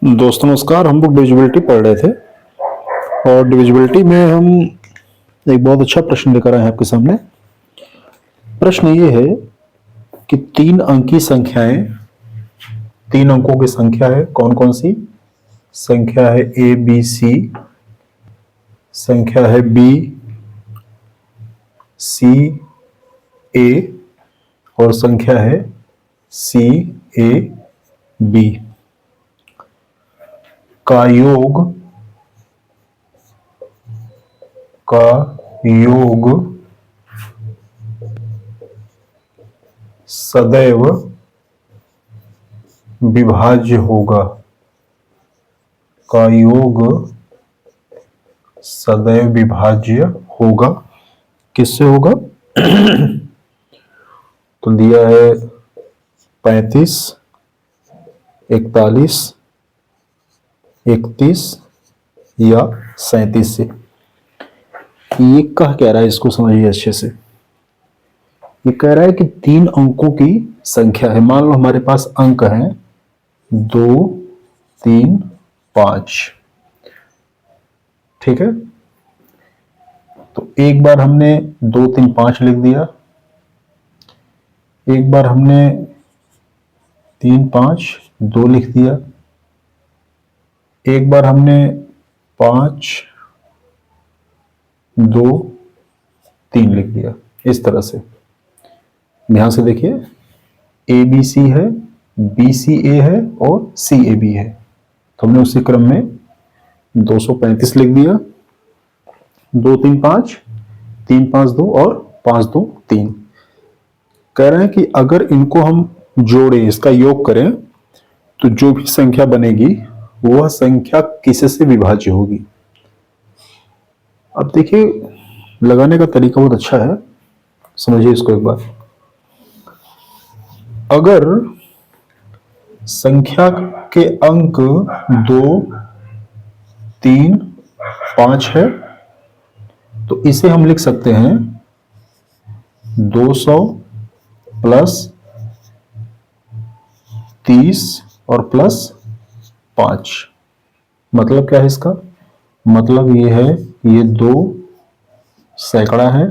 दोस्तों नमस्कार। हम लोग डिविजिबिलिटी पढ़ रहे थे और डिविजिबिलिटी में हम एक बहुत अच्छा प्रश्न लेकर आए हैं आपके सामने। प्रश्न ये है कि तीन अंकी संख्याएं, तीन अंकों की संख्या है, कौन कौन सी संख्या है? ए बी सी, संख्या है बी सी ए और संख्या है सी ए बी का योग सदैव विभाज्य होगा। का योग सदैव विभाज्य होगा। किससे होगा? तो दिया है 35, 41, 31 या 37 से। ये कह रहा है, इसको समझिए अच्छे से। ये कह रहा है कि तीन अंकों की संख्या है। मान लो हमारे पास अंक हैं 2, 3, 5। ठीक है, तो एक बार हमने 2, 3, 5 लिख दिया, एक बार हमने 3, 5, 2 लिख दिया, एक बार हमने 5, 2, 3 लिख दिया। इस तरह से ध्यान से देखिए, ए बी सी है, बी सी ए है और सी ए बी है। तो हमने उसी क्रम में 235 लिख दिया, 2, 3, 5, 3, 5, 2 और 5, 2, 3। कह रहे हैं कि अगर इनको हम जोड़ें, इसका योग करें, तो जो भी संख्या बनेगी वह संख्या किससे विभाज्य होगी। अब देखिए, लगाने का तरीका बहुत अच्छा है, समझिए इसको एक बार। अगर संख्या के अंक 2, 3, 5 है, तो इसे हम लिख सकते हैं 200 प्लस 30 और प्लस 5। मतलब क्या है इसका? मतलब ये है, ये 2 सैकड़ा है,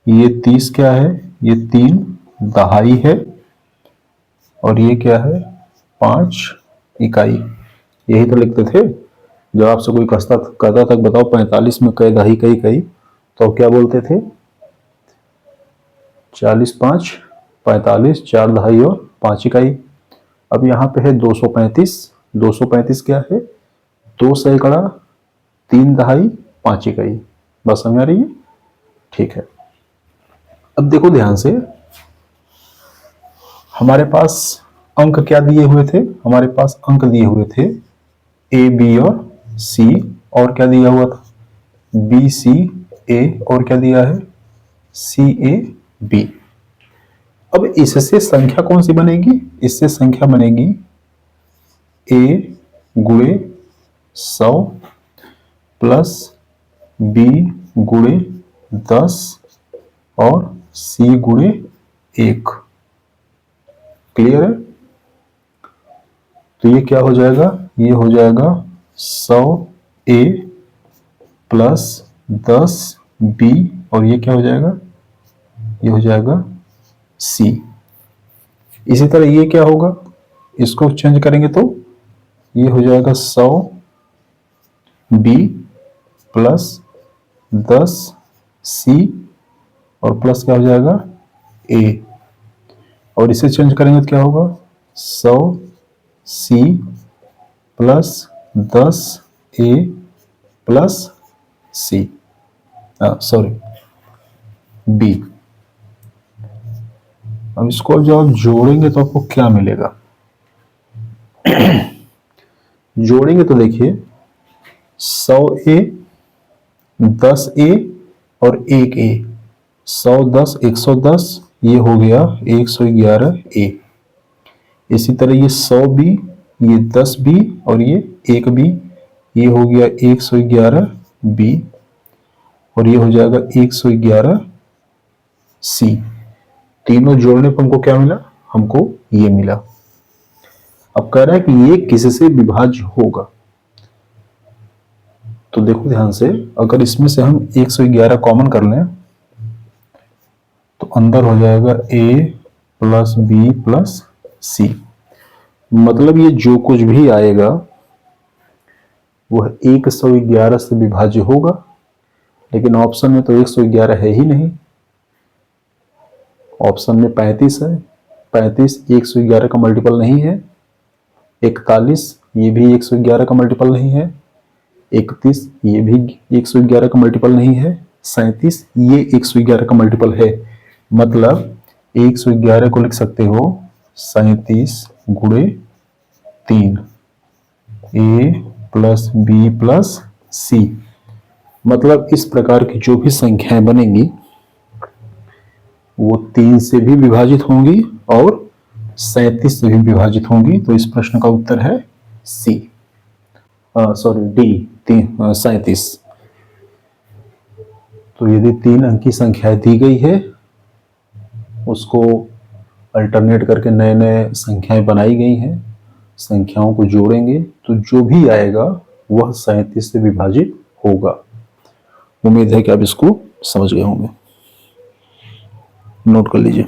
ये 30 क्या है? ये 3 दहाई है, और ये क्या है? 5 इकाई। यही तो लिखते थे जब आपसे कोई कहता था बताओ 45 में कै दहाई कई कई, तो क्या बोलते थे? 40, 5, 45, 4 दहाई और 5 इकाई। अब यहाँ पे है 235। 235 क्या है? 2 सैकड़ा, 3 दहाई, 5 इकाई। बस समझ आ रही है? ठीक है, अब देखो ध्यान से, हमारे पास अंक क्या दिए हुए थे? हमारे पास अंक दिए हुए थे ए बी और सी, और क्या दिया हुआ था? बी सी ए, और क्या दिया है? सी ए बी। अब इससे संख्या कौन सी बनेगी? इससे संख्या बनेगी ए गुणे 100 प्लस बी गुणे 10 और सी गुणे 1। क्लियर है? तो ये क्या हो जाएगा? ये हो जाएगा 100 ए प्लस 10 बी, और ये क्या हो जाएगा? ये हो जाएगा सी। इसी तरह ये क्या होगा? इसको चेंज करेंगे तो ये हो जाएगा 100 बी प्लस 10 सी, और प्लस क्या हो जाएगा? ए। और इसे चेंज करेंगे तो क्या होगा? 100 सी प्लस 10 ए प्लस सी, सॉरी बी। अब इसको जब आप जोड़ेंगे तो आपको क्या मिलेगा? जोड़ेंगे तो देखिए, 100 ए, 10 ए और 1 ए, 100, 10, 110, ये हो गया 111 ए। इसी तरह ये 100 बी, ये 10 बी और ये 1 बी, ये हो गया 111 बी, और ये हो जाएगा 111 सी। तीनों जोड़ने पर हमको क्या मिला? हमको ये मिला। अब कह रहा है कि ये किससे विभाज्य होगा। तो देखो ध्यान से, अगर इसमें से हम 111 कॉमन कर लें तो अंदर हो जाएगा a प्लस बी प्लस सी। मतलब ये जो कुछ भी आएगा वह 111 से विभाज्य होगा, लेकिन ऑप्शन में तो 111 है ही नहीं। ऑप्शन में 35 है, 35 111 का मल्टीपल नहीं है। 41 ये भी 111 का मल्टीपल नहीं है। 31 ये भी 111 का मल्टीपल नहीं है। 37 ये 111 का मल्टीपल है। मतलब 111 को लिख सकते हो 37 गुणे 3, ए प्लस बी प्लस सी। मतलब इस प्रकार की जो भी संख्याएं बनेंगी वो 3 से भी विभाजित होंगी और 37 से भी विभाजित होंगी। तो इस प्रश्न का उत्तर है सी, सॉरी डी, 37। तो यदि 3 अंकी संख्याएं दी गई है, उसको अल्टरनेट करके नए नए संख्याएं बनाई गई हैं, संख्याओं को जोड़ेंगे तो जो भी आएगा वह 37 से विभाजित होगा। उम्मीद है कि आप इसको समझ गए होंगे। नोट कर लीजिए।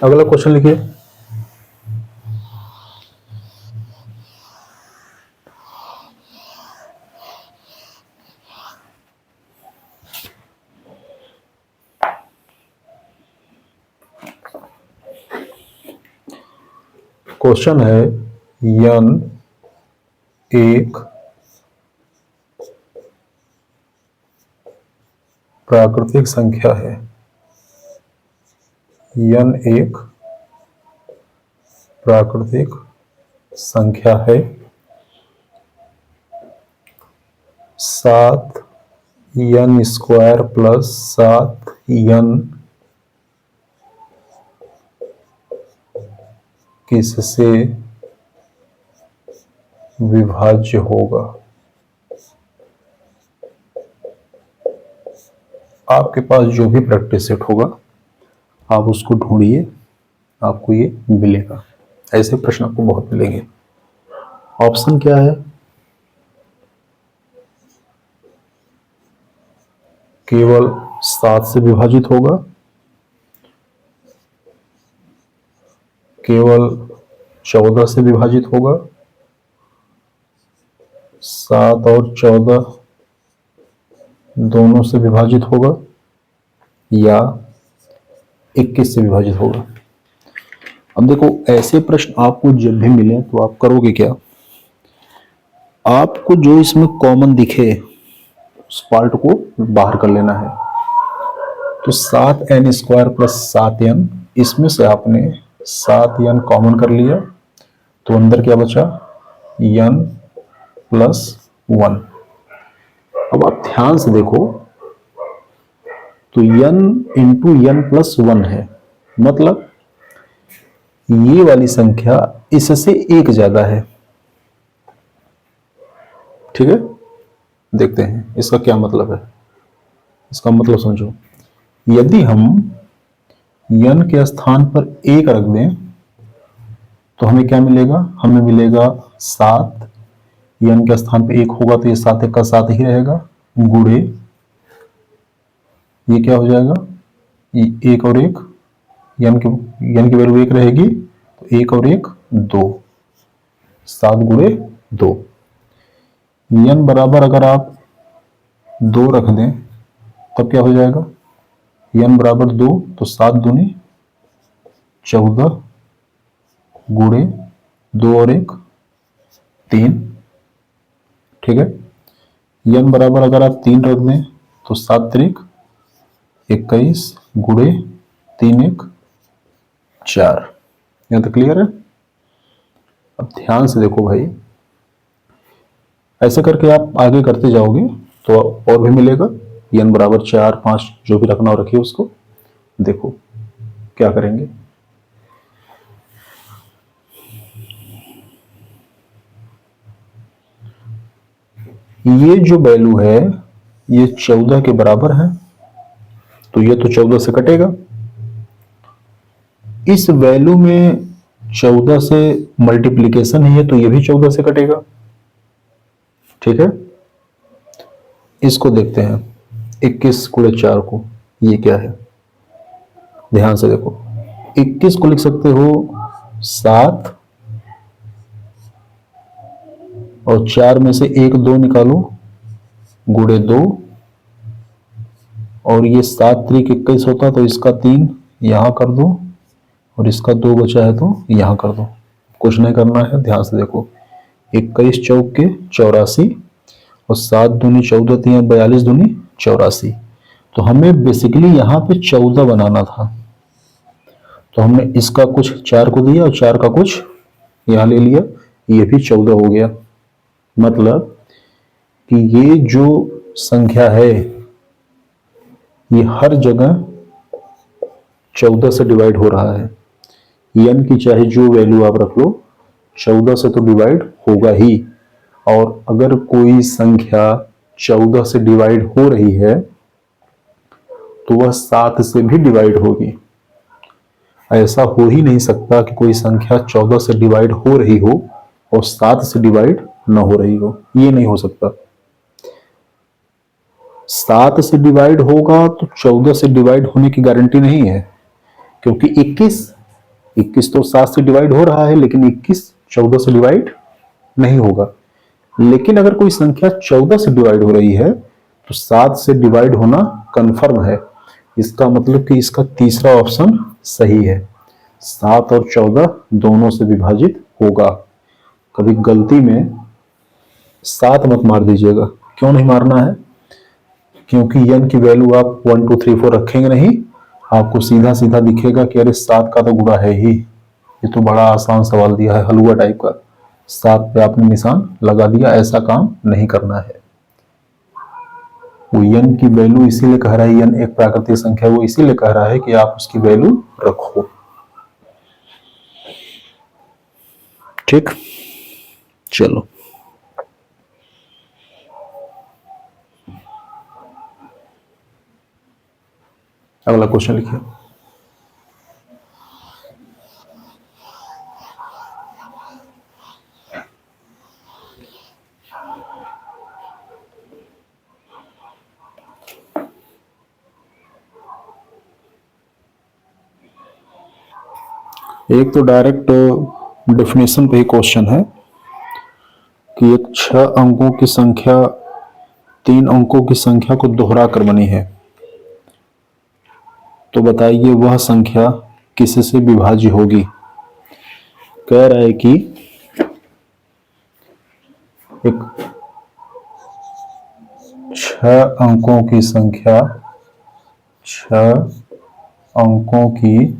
अगला क्वेश्चन लिखिए। क्वेश्चन है यन एक प्राकृतिक संख्या है। यन एक प्राकृतिक संख्या है। 7 यन स्क्वायर प्लस 7 यन किससे विभाज्य होगा। आपके पास जो भी प्रैक्टिस सेट होगा आप उसको ढूंढिए, आपको ये मिलेगा। ऐसे प्रश्न आपको बहुत मिलेंगे। ऑप्शन क्या है? केवल 7 से विभाजित होगा, केवल 14 से विभाजित होगा, 7 और 14 दोनों से विभाजित होगा, या 21 से विभाजित होगा। अब देखो, ऐसे प्रश्न आपको जब भी मिले तो आप करोगे क्या? आपको जो इसमें कॉमन दिखे उस पार्ट को बाहर कर लेना है। तो 7n स्क्वायर प्लस 7n, इसमें से आपने 7n कॉमन कर लिया तो अंदर क्या बचा? n plus 1। अब आप ध्यान से देखो तो n इंटू n प्लस 1 है, मतलब ये वाली संख्या इससे एक ज्यादा है। ठीक है, देखते हैं इसका क्या मतलब है। इसका मतलब समझो, यदि हम n के स्थान पर 1 रख दें तो हमें क्या मिलेगा? हमें मिलेगा 7। n के स्थान पर 1 होगा तो ये 7 1 का 7 ही रहेगा, गुणे ये क्या हो जाएगा? 1 और 1, n की वैल्यू 1 रहेगी तो 1 और 1 2, 7 गुणे 2। n बराबर अगर आप 2 रख दें तब क्या हो जाएगा? n बराबर 2 तो 7 दूनी 14 गुणे 2 और 1 3। ठीक है, n बराबर अगर आप 3 रख दें तो 7 त्रिक 21 गुणे 3 1 4। यहां तक क्लियर है? अब ध्यान से देखो भाई, ऐसे करके आप आगे करते जाओगे तो और भी मिलेगा। n बराबर 4 5 जो भी रखना हो रखिए उसको। देखो क्या करेंगे। ये जो वैल्यू है ये 14 के बराबर है, तो ये तो 14 से कटेगा। इस वैल्यू में 14 से मल्टीप्लीकेशन है तो ये भी 14 से कटेगा। ठीक है, इसको देखते हैं 21 गुणे 4 को, ये क्या है, ध्यान से देखो। 21 को लिख सकते हो 7 और 4 में से 1 2 निकालो गुणे 2, और ये 7 त्रिक 21 होता तो इसका 3 यहां कर दो और इसका 2 बचा है तो यहां कर दो। कुछ नहीं करना है, ध्यान से देखो। 21 चौक के 84 और 7 दूनी 14 3 42 दूनी 84। तो हमें बेसिकली यहाँ पे 14 बनाना था, तो हमने इसका कुछ 4 को दिया और 4 का कुछ यहाँ ले लिया, ये भी 14 हो गया। मतलब कि ये जो संख्या है ये हर जगह 14 से डिवाइड हो रहा है। n की चाहे जो वैल्यू आप रख लो 14 से तो डिवाइड होगा ही। और अगर कोई संख्या 14 से डिवाइड हो रही है तो वह 7 से भी डिवाइड होगी। ऐसा हो ही नहीं सकता कि कोई संख्या 14 से डिवाइड हो रही हो और 7 से डिवाइड न हो रही हो, ये नहीं हो सकता। 7 से डिवाइड होगा तो 14 से डिवाइड होने की गारंटी नहीं है, क्योंकि 21 तो 7 से डिवाइड हो रहा है, लेकिन 21 14 से डिवाइड नहीं होगा। लेकिन अगर कोई संख्या 14 से डिवाइड हो रही है तो 7 से डिवाइड होना कंफर्म है। इसका मतलब कि इसका तीसरा ऑप्शन सही है, 7 और 14 दोनों से विभाजित होगा। कभी गलती में 7 मत मार दीजिएगा। क्यों नहीं मारना है? क्योंकि n की वैल्यू आप 1 2 3 4 रखेंगे नहीं, आपको सीधा सीधा दिखेगा कि अरे 7 का तो गुणा है ही। ये तो बड़ा आसान सवाल दिया है, हलवा टाइप का। 7 पे आपने निशान लगा दिया, ऐसा काम नहीं करना है। वो n की वैल्यू इसीलिए कह रहा है, n एक प्राकृतिक संख्या, वो इसीलिए कह रहा है कि आप उसकी वैल्यू रखो। ठीक, चलो अगला क्वेश्चन लिखिए। एक तो डायरेक्ट डेफिनेशन पे ही क्वेश्चन है कि एक 6 अंकों की संख्या 3 अंकों की संख्या को दोहरा कर बनी है, तो बताइए वह संख्या किससे विभाज्य होगी। कह रहा है कि एक 6 अंकों की संख्या 6 अंकों की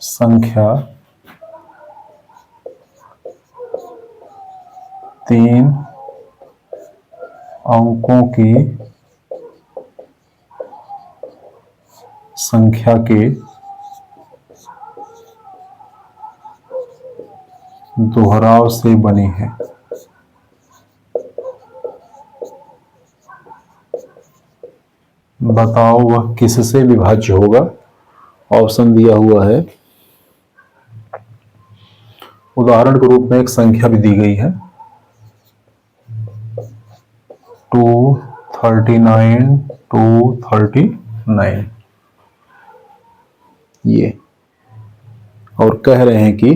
संख्या 3 अंकों की संख्या के दोहराव से बनी है। बताओ वह किससे विभाज्य होगा। ऑप्शन दिया हुआ है, उदाहरण के रूप में एक संख्या भी दी गई है 239 239, ये, और कह रहे हैं कि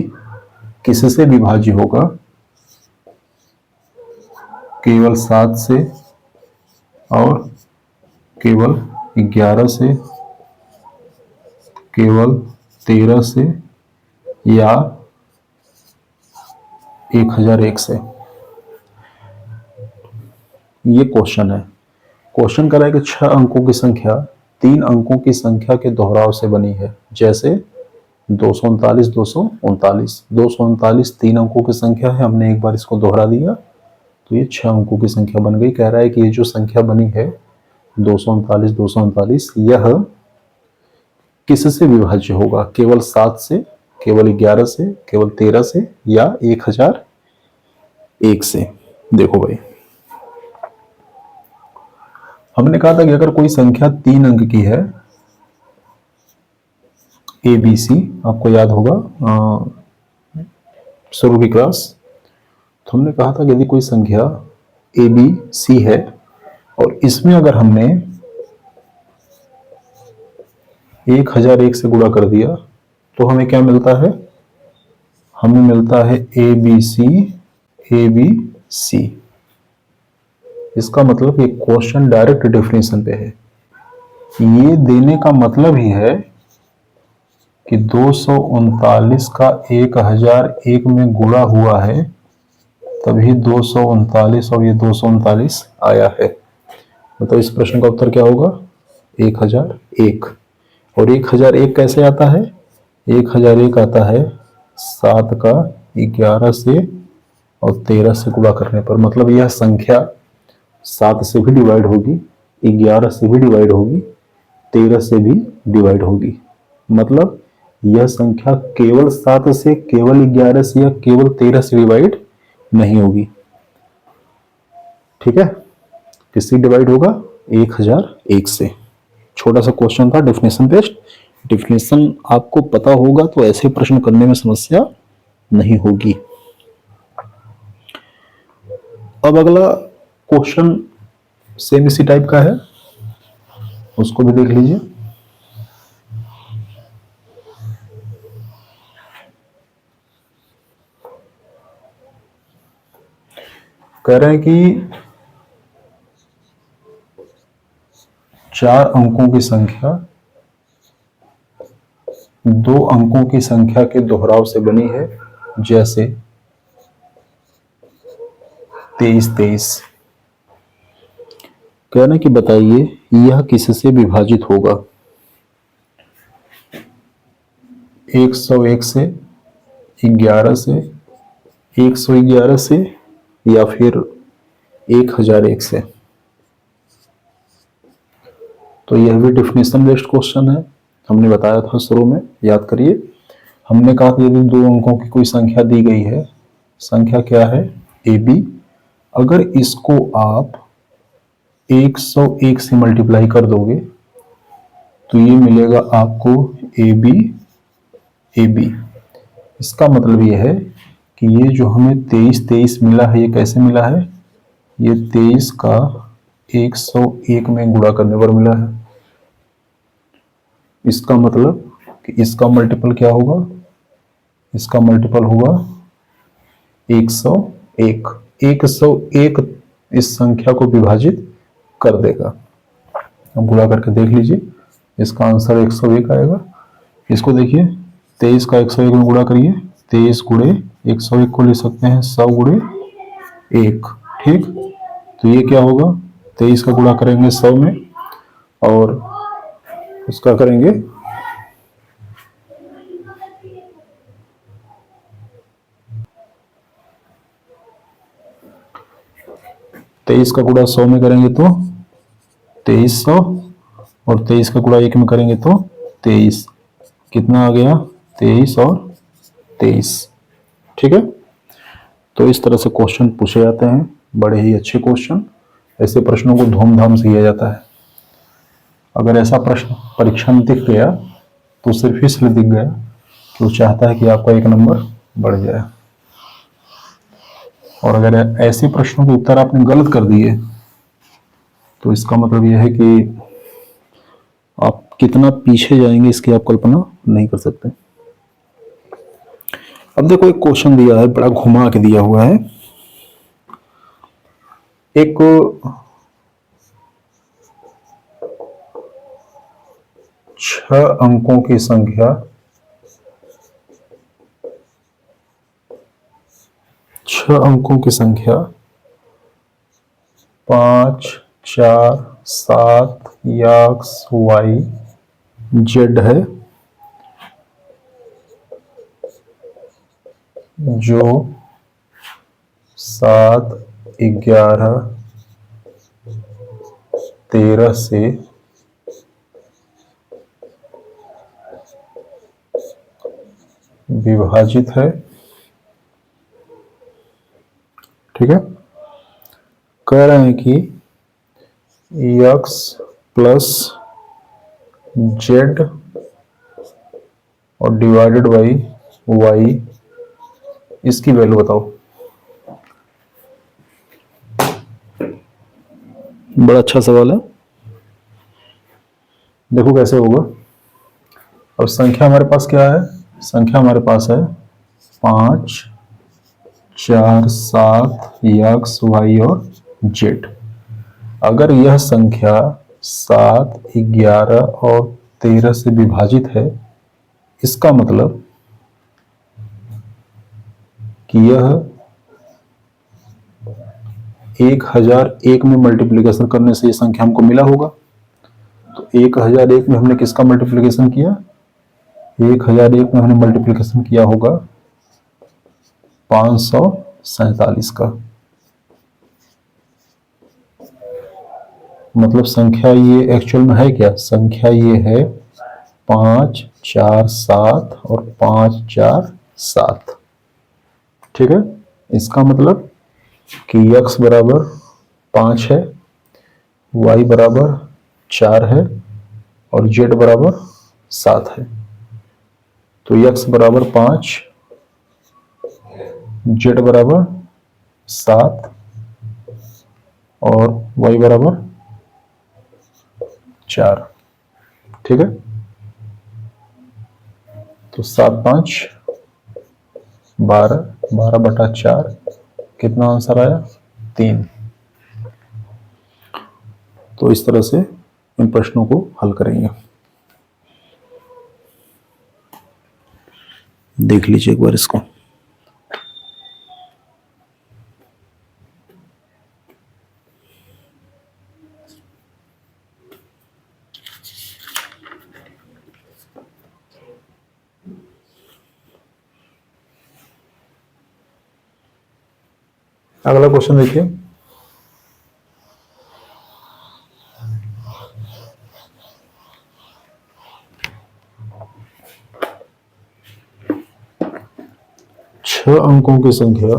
किससे विभाज्य होगा, केवल 7 से और केवल 11 से, केवल 13 से या 1001 से। ये क्वेश्चन है। क्वेश्चन कर रहा है कि 6 अंकों की संख्या 3 अंकों की संख्या के दोहराव से बनी है। जैसे 239 239 239 3 अंकों की संख्या है, हमने एक बार इसको दोहरा दिया तो ये 6 अंकों की संख्या बन गई। कह रहा है कि ये जो संख्या बनी है 239 239, यह किससे विभाज्य होगा, केवल 7 से, केवल 11 से, केवल 13 से या 1001 से। देखो भाई, हमने कहा था कि अगर कोई संख्या 3 अंक की है, ए बी सी, आपको याद होगा शुरू की क्लास, तो हमने कहा था कि यदि कोई संख्या ए बी सी है और इसमें अगर हमने 1001 से गुणा कर दिया तो हमें क्या मिलता है? हमें मिलता है ए बी सी। इसका मतलब ये क्वेश्चन डायरेक्ट डेफिनेशन पे है। ये देने का मतलब ही है कि 239 का 1001 में गुणा हुआ है, तभी 239 और ये 239 आया है। मतलब इस प्रश्न का उत्तर क्या होगा? 1001। और 1001 कैसे आता है? 1001 आता है 7 का 11 से और 13 से गुणा करने पर। मतलब यह संख्या 7 से भी डिवाइड होगी, 11 से भी डिवाइड होगी, 13 से भी डिवाइड होगी। मतलब यह संख्या केवल 7 से, केवल 11 से या केवल 13 से डिवाइड नहीं होगी। ठीक है, किससे डिवाइड होगा? 1001 से। छोटा सा क्वेश्चन था, डेफिनेशन बेस्ड। डेफिनेशन आपको पता होगा तो ऐसे प्रश्न करने में समस्या नहीं होगी। अब अगला क्वेश्चन सेम इसी टाइप का है, उसको भी देख लीजिए। कह रहे हैं कि 4 अंकों की संख्या 2 अंकों की संख्या के दोहराव से बनी है, जैसे 23। कह रहे हैं कि बताइए यह किससे विभाजित होगा? 101 से, 11 से, 111 से या फिर 1001 से। तो यह भी डेफिनेशन बेस्ड क्वेश्चन है। हमने बताया था शुरू में, याद करिए। हमने कहा कि यदि 2 अंकों की कोई संख्या दी गई है, संख्या क्या है? A B. अगर इसको आप 101 से मल्टीप्लाई कर दोगे तो ये मिलेगा आपको ए बी। इसका मतलब ये है कि ये जो हमें 23 मिला है, ये कैसे मिला है? ये 23 का 101 में गुणा करने पर मिला है। इसका मतलब कि इसका मल्टीपल क्या होगा? इसका मल्टीपल होगा 101। 101 इस संख्या को विभाजित कर देगा। अब गुणा करके देख लीजिए, इसका आंसर 101 आएगा। इसको देखिए, 23 का 101 में गुणा करिए, 23 गुणे 101 को लिख सकते हैं 100 गुणे 1। ठीक, तो ये क्या होगा? 23 का गुणा करेंगे 100 में और उसका करेंगे 23 का गुणा 100 में करेंगे तो 2300 और 23 का गुणा 1 में करेंगे तो 23। कितना आ गया? 23 और 23। ठीक है, तो इस तरह से क्वेश्चन पूछे जाते हैं, बड़े ही अच्छे क्वेश्चन। ऐसे प्रश्नों को धूमधाम से किया जाता है। अगर ऐसा प्रश्न परीक्षा में दिख गया तो सिर्फ इसलिए दिख गया कि वो चाहता है कि आपका 1 नंबर बढ़ जाए। और अगर ऐसे प्रश्नों के उत्तर आपने गलत कर दिए तो इसका मतलब यह है कि आप कितना पीछे जाएंगे इसकी आप कल्पना नहीं कर सकते। अब देखो, एक क्वेश्चन दिया है, बड़ा घुमा के दिया हुआ है। एक 6 अंकों की संख्या 5 4 7 एक्स वाई जेड है, जो 7 11 13 से विभाजित है। ठीक है, कह रहे हैं कि एक्स प्लस जेड और डिवाइडेड बाई वाई, इसकी वैल्यू बताओ। बड़ा अच्छा सवाल है। देखो कैसे होगा। अब संख्या हमारे पास क्या है? संख्या हमारे पास है 5 4 7 एक्स वाई और जेड। अगर यह संख्या 7 11 और 13 से विभाजित है, इसका मतलब कि यह 1001 में मल्टीप्लिकेशन करने से ये संख्या हमको मिला होगा। तो 1001 में हमने किसका मल्टीप्लिकेशन किया? 1001 में हमने मल्टीप्लिकेशन किया होगा 547 का। मतलब संख्या ये एक्चुअल में है क्या? संख्या ये है 5 4 7 और 5 4 7। ठीक है। इसका मतलब कि x बराबर 5 है, y बराबर 4 है और z बराबर 7 है। तो x बराबर 5, z बराबर 7 और y बराबर 4। ठीक है। तो 7 5 12, 12/4 कितना आंसर आया? 3। तो इस तरह से इन प्रश्नों को हल करेंगे। देख लीजिए एक बार इसको। अगला क्वेश्चन देखिए। छह अंकों की संख्या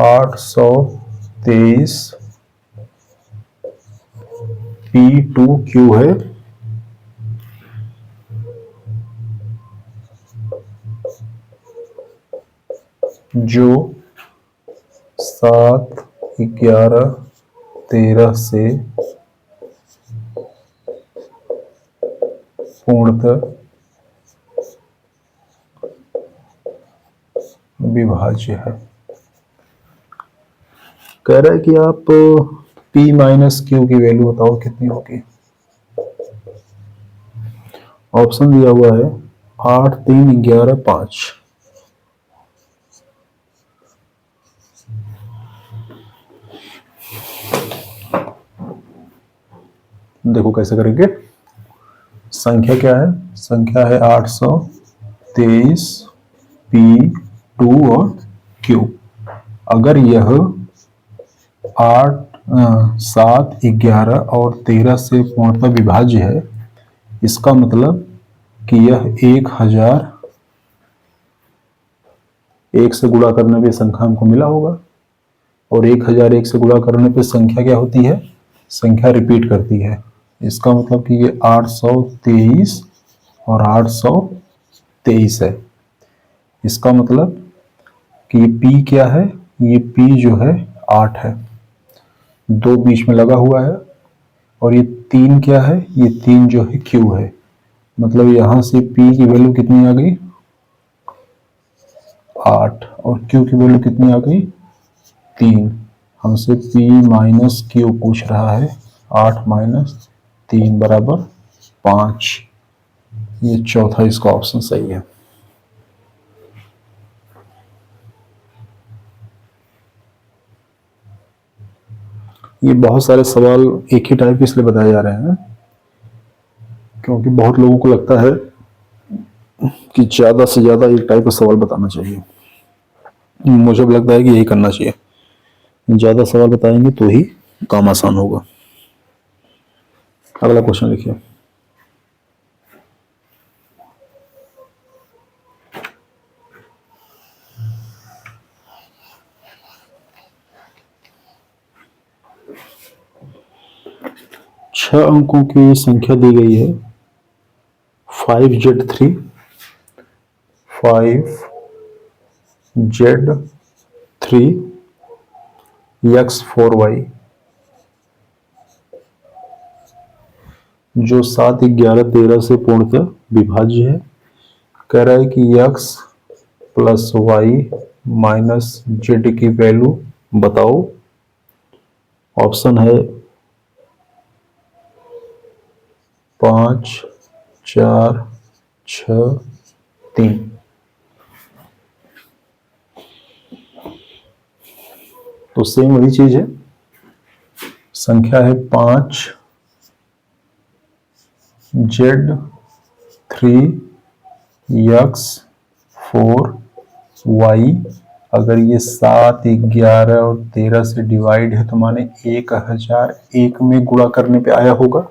823 P2Q है। जो 7 11 13 से पूर्णतः विभाज्य है। कह रहा है कि आप P माइनस Q की वैल्यू बताओ कितनी होगी। ऑप्शन दिया हुआ है 8 3 11 5। देखो कैसे करेंगे। संख्या क्या है? संख्या है 823 P2 और Q। अगर यह 8 7 11 और 13 से पूर्णतः विभाज्य है, इसका मतलब कि यह 1001 से गुणा करने पे संख्या हमको मिला होगा। और 1001 से गुणा करने पे संख्या क्या होती है? संख्या रिपीट करती है। इसका मतलब कि ये 823 और 823 है। इसका मतलब कि ये P क्या है? ये P जो है 8 है, 2 बीच में लगा हुआ है। और ये 3 क्या है? ये 3 जो है Q है। मतलब यहां से P की वैल्यू कितनी आ गई? 8। और Q की वैल्यू कितनी आ गई? 3। हमसे P माइनस Q पूछ रहा है। 8 माइनस 3 बराबर 5। ये चौथा इसका ऑप्शन सही है। ये बहुत सारे सवाल एक ही टाइप के इसलिए बताए जा रहे हैं क्योंकि बहुत लोगों को लगता है कि ज्यादा से ज्यादा एक टाइप का सवाल बताना चाहिए। मुझे भी लगता है कि यही करना चाहिए। ज्यादा सवाल बताएंगे तो ही काम आसान होगा। अगला क्वेश्चन लिखिए। 6 अंकों की संख्या दी गई है 5Z3, 5Z3, X4Y, जो 7, 11, 13 से पूर्णतः विभाज्य है। कह रहा है कि x plus Y minus Z की वैल्यू बताओ। ऑप्शन है 5, 4, 6, 3। तो सेम वही चीज है, संख्या है 5Z3X4Y। अगर ये 7, 11 और 13 से डिवाइड है तो माने 1001 में गुणा करने पे आया होगा,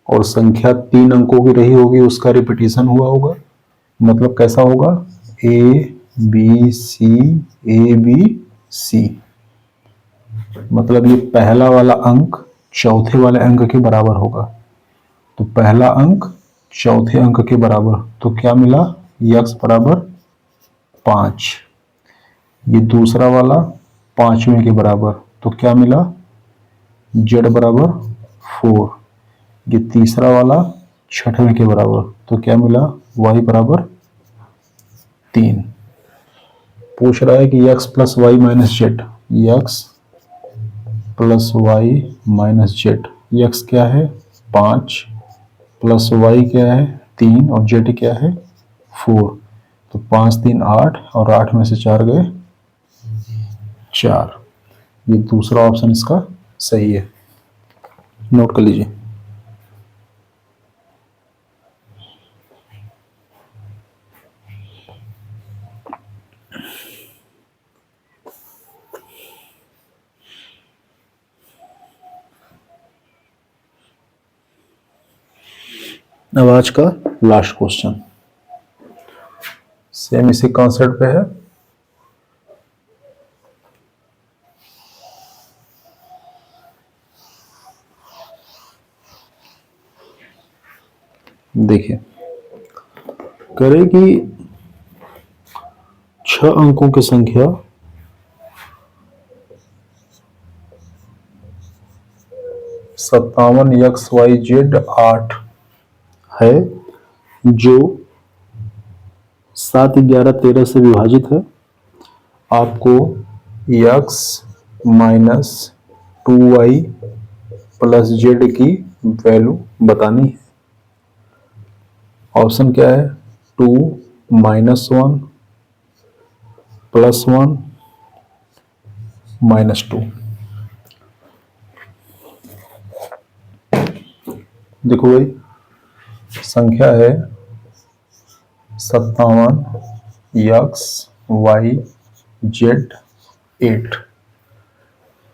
और संख्या 3 अंकों की रही होगी, उसका रिपीटिशन हुआ होगा। मतलब कैसा होगा, ABC मतलब ये पहला वाला अंक चौथे वाले अंक के बराबर होगा। तो पहला अंक चौथे अंक के बराबर, तो क्या मिला, x बराबर 5। ये दूसरा वाला 5वें के बराबर, तो क्या मिला, z बराबर 4। ये तीसरा वाला 6वें के बराबर, तो क्या मिला, y बराबर 3। पूछ रहा है कि x plus Y minus Z, x plus Y minus Z, x क्या है 5 प्लस y क्या है 3 और z क्या है 4। तो 5, 3, 8 और 8 में से 4 गए 4। ये दूसरा ऑप्शन इसका सही है, नोट कर लीजिए। अब आज का लास्ट क्वेश्चन सेम इसी कॉन्सेप्ट पे है। देखिए, करें कि 6 अंकों की संख्या 57XYZ8 है, जो 7, 11, 13 से विभाजित है। आपको x minus 2y plus Z की वैल्यू बतानी है। ऑप्शन क्या है, 2, -1, +1, -2। देखो भाई, संख्या है 57XYZ8,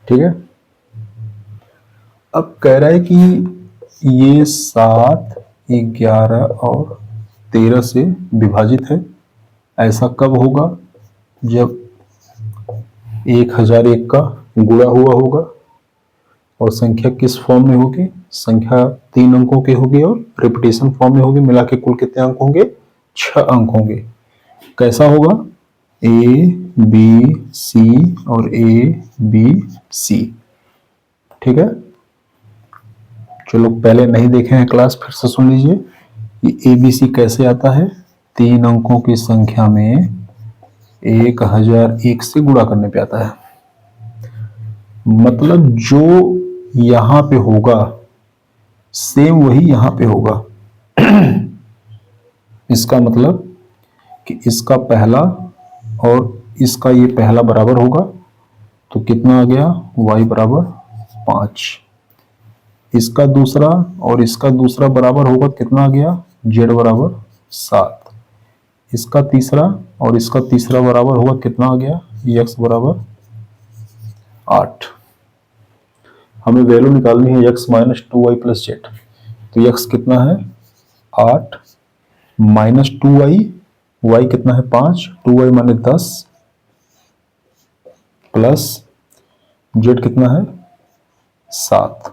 ठीक है। अब कह रहा है कि ये 7, 11 और 13 से विभाजित है। ऐसा कब होगा, जब 1001 का गुणा हुआ होगा। और संख्या किस फॉर्म में होगी, संख्या 3 अंकों की होगी और रिपीटेशन फॉर्म में होगी। मिला के कुल कितने अंक होंगे, 6 अंक होंगे। कैसा होगा, ABC और ABC, ठीक है। जो लोग पहले नहीं देखे हैं क्लास, फिर से सुन लीजिए। ये ABC कैसे आता है, 3 अंकों की संख्या में 1001 से गुणा करने पे आता है। मतलब जो यहां पे होगा सेम वही यहां पे होगा। इसका मतलब कि इसका पहला और इसका ये पहला बराबर होगा, तो कितना आ गया, y बराबर 5। इसका दूसरा और इसका दूसरा बराबर होगा, कितना आ गया, z बराबर 7। इसका तीसरा और इसका तीसरा बराबर होगा, कितना आ गया, x बराबर 8। हमें वैल्यू निकालनी है x minus 2y plus Z. तो x कितना है 8 माइनस 2y, y कितना है 5, 2y माने 10 प्लस z कितना है 7।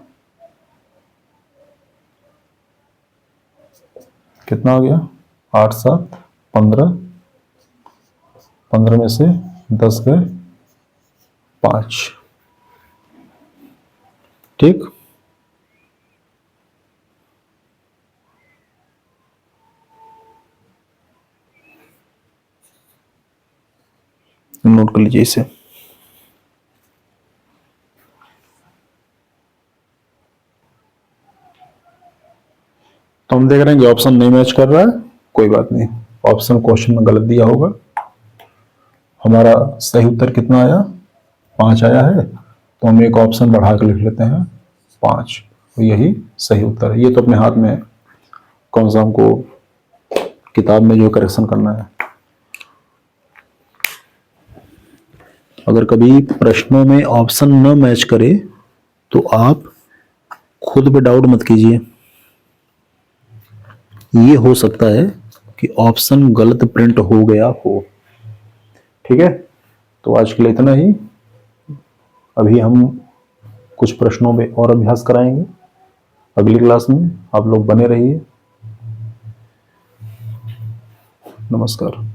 कितना हो गया? 8 7 15, 15 में से 10 गए 5। ठीक, नोट कर लीजिए इसे। तो हम देख रहे हैं कि ऑप्शन नहीं मैच कर रहा है, कोई बात नहीं, ऑप्शन क्वेश्चन में गलत दिया होगा। हमारा सही उत्तर कितना आया? 5 आया है, तो हम एक ऑप्शन बढ़ा कर लिख लेते हैं 5, तो यही सही उत्तर है। ये तो अपने हाथ में है, कौन सा हमको किताब में जो करेक्शन करना है। अगर कभी प्रश्नों में ऑप्शन न मैच करे तो आप खुद पे डाउट मत कीजिए, ये हो सकता है कि ऑप्शन गलत प्रिंट हो गया हो। ठीक है, तो आज के लिए इतना ही। अभी हम कुछ प्रश्नों में और अभ्यास कराएंगे अगली क्लास में, आप लोग बने रहिए। नमस्कार।